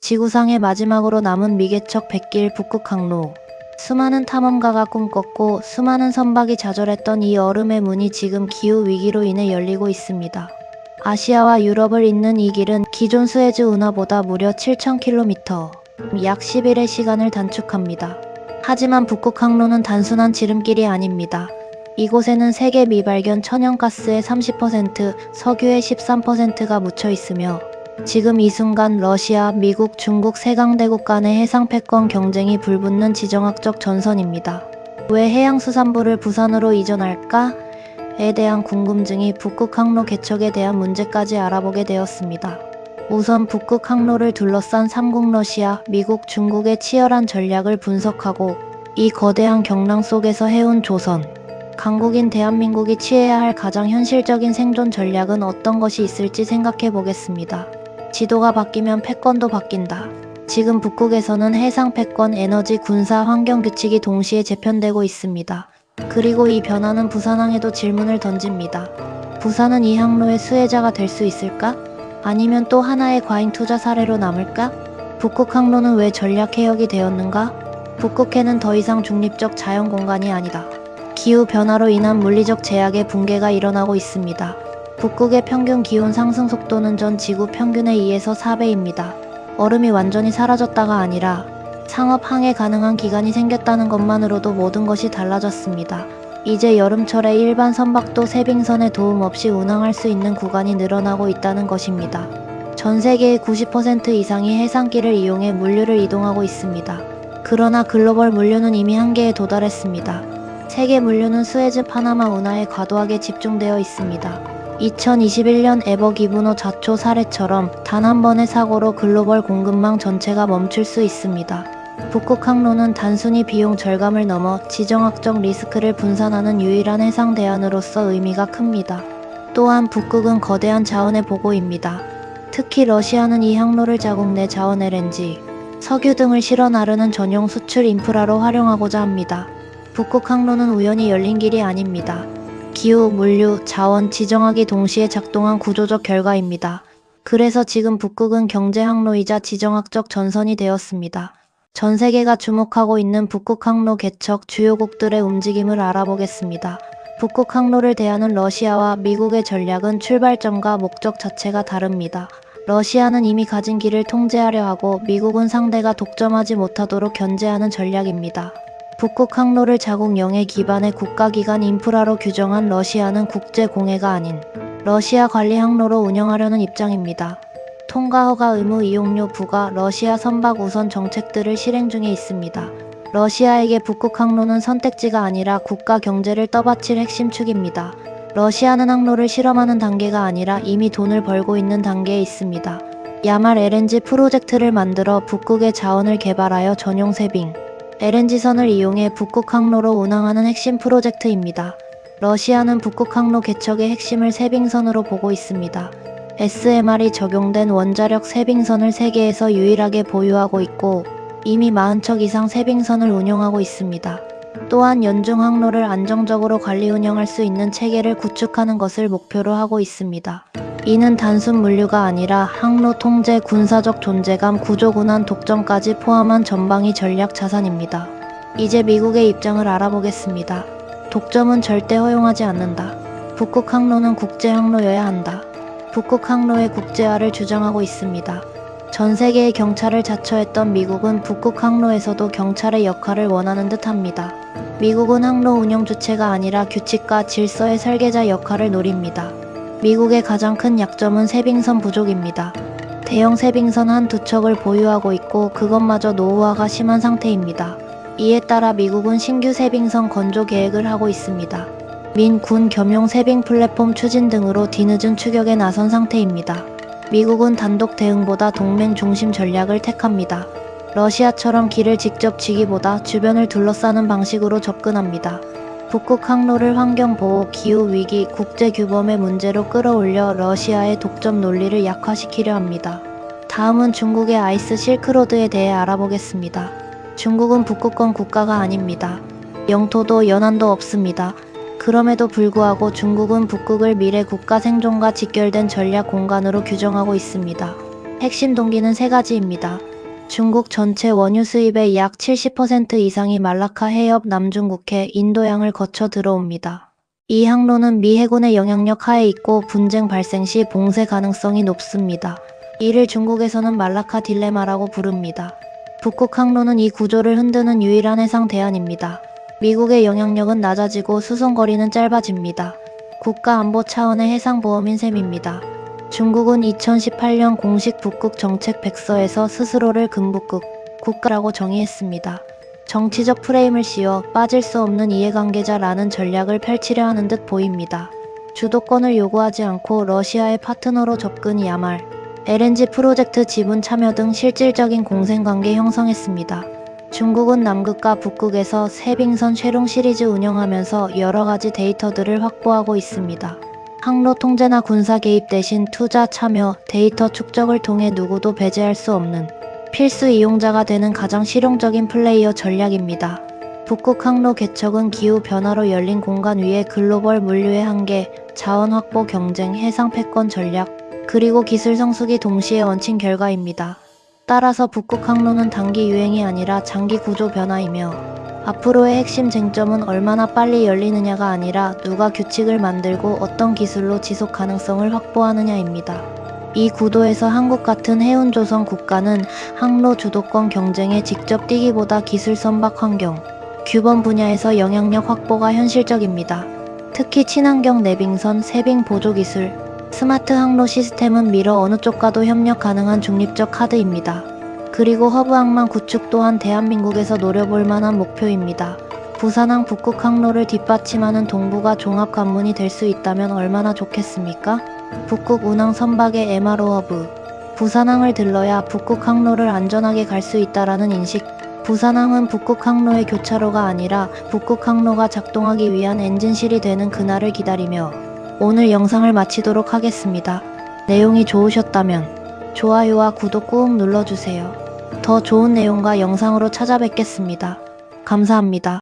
지구상의 마지막으로 남은 미개척 백길 북극항로. 수많은 탐험가가 꿈꿨고 수많은 선박이 좌절했던 이 얼음의 문이 지금 기후위기로 인해 열리고 있습니다. 아시아와 유럽을 잇는 이 길은 기존 스에즈 운하보다 무려 7,000km, 약 10일의 시간을 단축합니다. 하지만 북극항로는 단순한 지름길이 아닙니다. 이곳에는 세계 미발견 천연가스의 30%, 석유의 13%가 묻혀 있으며 지금 이 순간 러시아, 미국, 중국 세 강대국 간의 해상 패권 경쟁이 불붙는 지정학적 전선입니다. 왜 해양수산부를 부산으로 이전할까? 에 대한 궁금증이 북극항로 개척에 대한 문제까지 알아보게 되었습니다. 우선 북극항로를 둘러싼 삼국 러시아, 미국, 중국의 치열한 전략을 분석하고 이 거대한 경랑 속에서 해온 조선, 강국인 대한민국이 취해야 할 가장 현실적인 생존 전략은 어떤 것이 있을지 생각해 보겠습니다. 지도가 바뀌면 패권도 바뀐다. 지금 북극에서는 해상 패권, 에너지, 군사, 환경 규칙이 동시에 재편되고 있습니다. 그리고 이 변화는 부산항에도 질문을 던집니다. 부산은 이 항로의 수혜자가 될 수 있을까? 아니면 또 하나의 과잉 투자 사례로 남을까? 북극항로는 왜 전략 해역이 되었는가? 북극해는 더 이상 중립적 자연 공간이 아니다. 기후 변화로 인한 물리적 제약의 붕괴가 일어나고 있습니다. 북극의 평균 기온 상승 속도는 전 지구 평균의 2에서 4배입니다. 얼음이 완전히 사라졌다가 아니라 상업 항해 가능한 기간이 생겼다는 것만으로도 모든 것이 달라졌습니다. 이제 여름철에 일반 선박도 세빙선의 도움 없이 운항할 수 있는 구간이 늘어나고 있다는 것입니다. 전 세계의 90% 이상이 해상길을 이용해 물류를 이동하고 있습니다. 그러나 글로벌 물류는 이미 한계에 도달했습니다. 세계 물류는 스에즈 파나마 운하에 과도하게 집중되어 있습니다. 2021년 에버 기브노 좌초 사례처럼 단 한 번의 사고로 글로벌 공급망 전체가 멈출 수 있습니다. 북극항로는 단순히 비용 절감을 넘어 지정학적 리스크를 분산하는 유일한 해상 대안으로서 의미가 큽니다. 또한 북극은 거대한 자원의 보고입니다. 특히 러시아는 이 항로를 자국 내 자원 LNG, 석유 등을 실어 나르는 전용 수출 인프라로 활용하고자 합니다. 북극항로는 우연히 열린 길이 아닙니다. 기후, 물류, 자원, 지정학이 동시에 작동한 구조적 결과입니다. 그래서 지금 북극은 경제항로이자 지정학적 전선이 되었습니다. 전 세계가 주목하고 있는 북극항로 개척 주요국들의 움직임을 알아보겠습니다. 북극항로를 대하는 러시아와 미국의 전략은 출발점과 목적 자체가 다릅니다. 러시아는 이미 가진 길을 통제하려 하고 미국은 상대가 독점하지 못하도록 견제하는 전략입니다. 북극항로를 자국 영해 기반의 국가기관 인프라로 규정한 러시아는 국제공해가 아닌 러시아 관리 항로로 운영하려는 입장입니다. 통과 허가 의무 이용료 부과 러시아 선박 우선 정책들을 실행 중에 있습니다. 러시아에게 북극항로는 선택지가 아니라 국가 경제를 떠받칠 핵심 축입니다. 러시아는 항로를 실험하는 단계가 아니라 이미 돈을 벌고 있는 단계에 있습니다. 야말 LNG 프로젝트를 만들어 북극의 자원을 개발하여 전용 세빙, LNG선을 이용해 북극항로로 운항하는 핵심 프로젝트입니다. 러시아는 북극항로 개척의 핵심을 세빙선으로 보고 있습니다. SMR이 적용된 원자력 세빙선을 세계에서 유일하게 보유하고 있고 이미 40척 이상 세빙선을 운영하고 있습니다. 또한 연중 항로를 안정적으로 관리 운영할 수 있는 체계를 구축하는 것을 목표로 하고 있습니다. 이는 단순 물류가 아니라 항로 통제, 군사적 존재감, 구조군한 독점까지 포함한 전방위 전략 자산입니다. 이제 미국의 입장을 알아보겠습니다. 독점은 절대 허용하지 않는다. 북극항로는 국제항로여야 한다. 북극항로의 국제화를 주장하고 있습니다. 전 세계의 경찰을 자처했던 미국은 북극항로에서도 경찰의 역할을 원하는 듯합니다. 미국은 항로 운영 주체가 아니라 규칙과 질서의 설계자 역할을 노립니다. 미국의 가장 큰 약점은 세빙선 부족입니다. 대형 세빙선 한두 척을 보유하고 있고 그것마저 노후화가 심한 상태입니다. 이에 따라 미국은 신규 세빙선 건조 계획을 하고 있습니다. 민, 군 겸용 세빙 플랫폼 추진 등으로 뒤늦은 추격에 나선 상태입니다. 미국은 단독 대응보다 동맹 중심 전략을 택합니다. 러시아처럼 길을 직접 지기보다 주변을 둘러싸는 방식으로 접근합니다. 북극항로를 환경보호, 기후위기, 국제규범의 문제로 끌어올려 러시아의 독점 논리를 약화시키려 합니다. 다음은 중국의 아이스 실크로드에 대해 알아보겠습니다. 중국은 북극권 국가가 아닙니다. 영토도 연안도 없습니다. 그럼에도 불구하고 중국은 북극을 미래 국가 생존과 직결된 전략 공간으로 규정하고 있습니다. 핵심 동기는 세 가지입니다. 중국 전체 원유 수입의 약 70% 이상이 말라카 해협 남중국해 인도양을 거쳐 들어옵니다. 이 항로는 미 해군의 영향력 하에 있고 분쟁 발생 시 봉쇄 가능성이 높습니다. 이를 중국에서는 말라카 딜레마라고 부릅니다. 북극 항로는 이 구조를 흔드는 유일한 해상 대안입니다. 미국의 영향력은 낮아지고 수송거리는 짧아집니다. 국가안보 차원의 해상보험인 셈입니다. 중국은 2018년 공식 북극 정책 백서에서 스스로를 금북극 국가라고 정의했습니다. 정치적 프레임을 씌워 빠질 수 없는 이해관계자라는 전략을 펼치려 하는 듯 보입니다. 주도권을 요구하지 않고 러시아의 파트너로 접근 야말, LNG 프로젝트 지분 참여 등 실질적인 공생관계 형성했습니다. 중국은 남극과 북극에서 세빙선 쉐룽 시리즈 운영하면서 여러가지 데이터들을 확보하고 있습니다. 항로 통제나 군사 개입 대신 투자 참여, 데이터 축적을 통해 누구도 배제할 수 없는 필수 이용자가 되는 가장 실용적인 플레이어 전략입니다. 북극 항로 개척은 기후 변화로 열린 공간 위에 글로벌 물류의 한계, 자원 확보 경쟁, 해상 패권 전략, 그리고 기술 성숙이 동시에 얹힌 결과입니다. 따라서 북극 항로는 단기 유행이 아니라 장기 구조 변화이며 앞으로의 핵심 쟁점은 얼마나 빨리 열리느냐가 아니라 누가 규칙을 만들고 어떤 기술로 지속 가능성을 확보하느냐입니다. 이 구도에서 한국 같은 해운조선 국가는 항로 주도권 경쟁에 직접 뛰기보다 기술 선박 환경, 규범 분야에서 영향력 확보가 현실적입니다. 특히 친환경 내빙선, 세빙 보조 기술, 스마트 항로 시스템은 미러 어느 쪽과도 협력 가능한 중립적 카드입니다. 그리고 허브항만 구축 또한 대한민국에서 노려볼 만한 목표입니다. 부산항 북극 항로를 뒷받침하는 동부가 종합관문이 될 수 있다면 얼마나 좋겠습니까? 북극 운항 선박의 MRO 허브. 부산항을 들러야 북극 항로를 안전하게 갈 수 있다라는 인식. 부산항은 북극 항로의 교차로가 아니라 북극 항로가 작동하기 위한 엔진실이 되는 그날을 기다리며 오늘 영상을 마치도록 하겠습니다. 내용이 좋으셨다면 좋아요와 구독 꾹 눌러주세요. 더 좋은 내용과 영상으로 찾아뵙겠습니다. 감사합니다.